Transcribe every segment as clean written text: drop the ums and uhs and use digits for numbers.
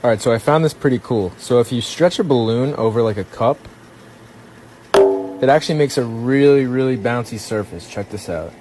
Alright, so I found this pretty cool. So if you stretch a balloon over like a cup, it actually makes a really, really bouncy surface. Check this out.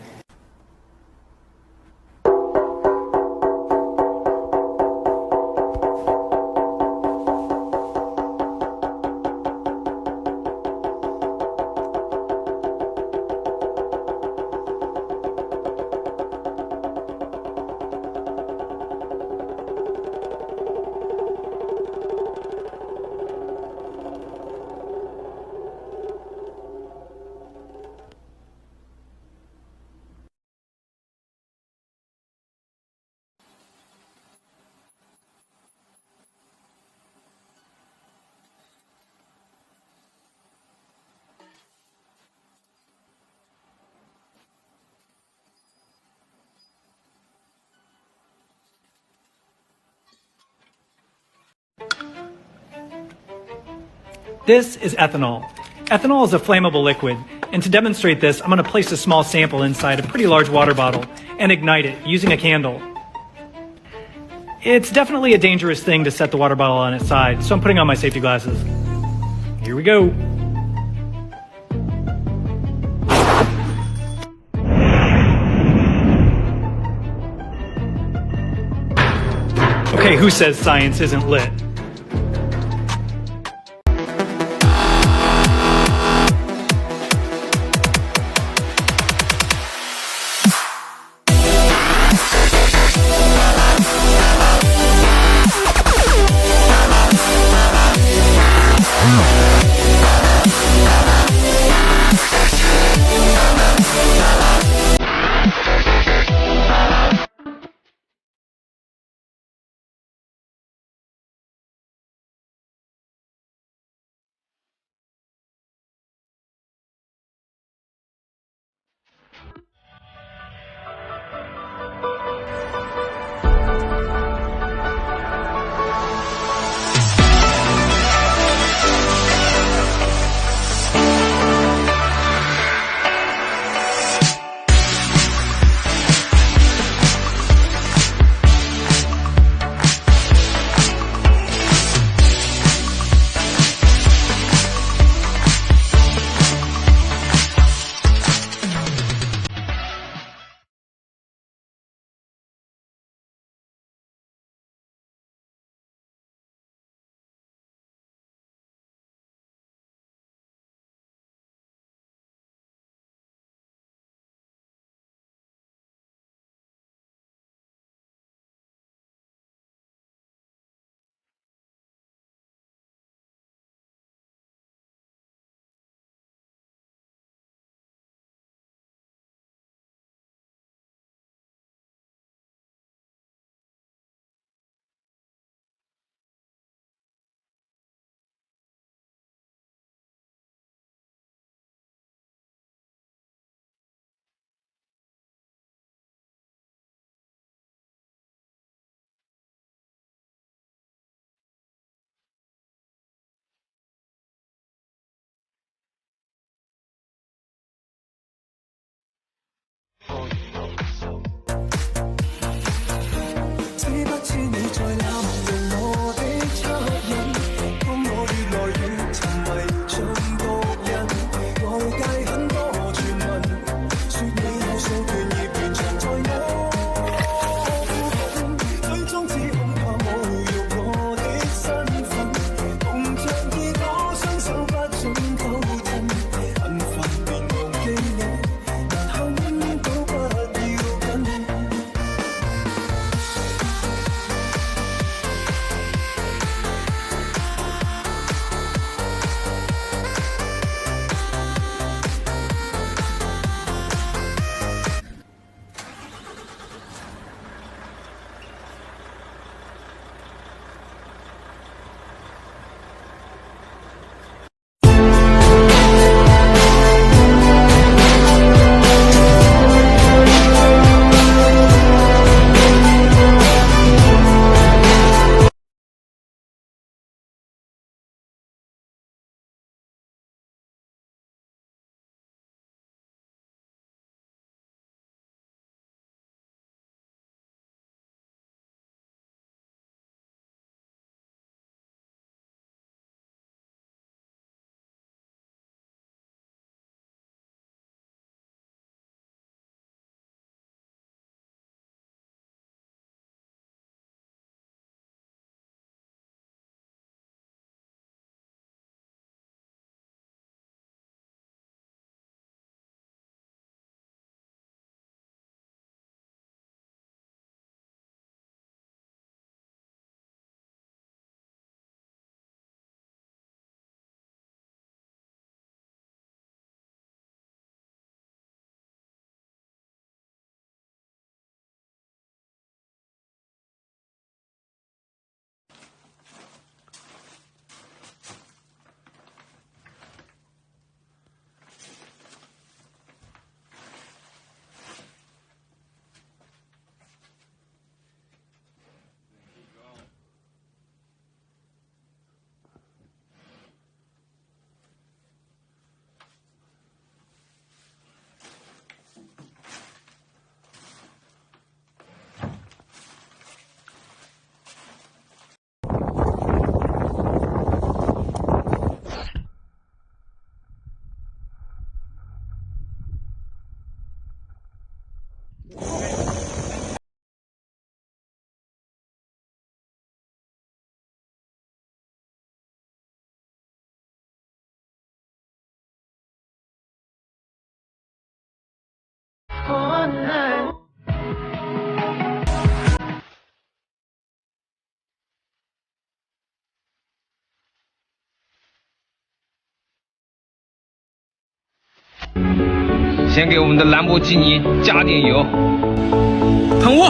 This is ethanol. Ethanol is a flammable liquid, and to demonstrate this, I'm going to place a small sample inside a pretty large water bottle and ignite it using a candle. It's definitely a dangerous thing to set the water bottle on its side, so I'm putting on my safety glasses. Here we go. Okay, who says science isn't lit? 先给我们的兰博基尼加点油，喷雾。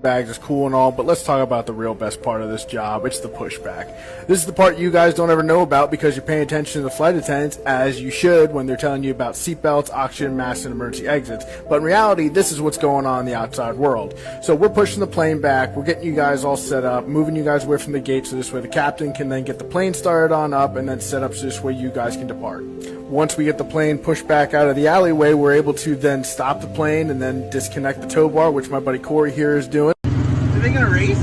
Bags is cool and all, but let's talk about the real best part of this job. It's the pushback. This is the part you guys don't ever know about because you're paying attention to the flight attendants, as you should when they're telling you about seatbelts, oxygen masks, and emergency exits. But in reality, this is what's going on in the outside world. So we're pushing the plane back, we're getting you guys all set up, moving you guys away from the gate so this way the captain can then get the plane started on up and then set up so this way you guys can depart. Once we get the plane pushed back out of the alleyway, we're able to then stop the plane and then disconnect the tow bar, which my buddy Corey here is doing. Are they gonna race?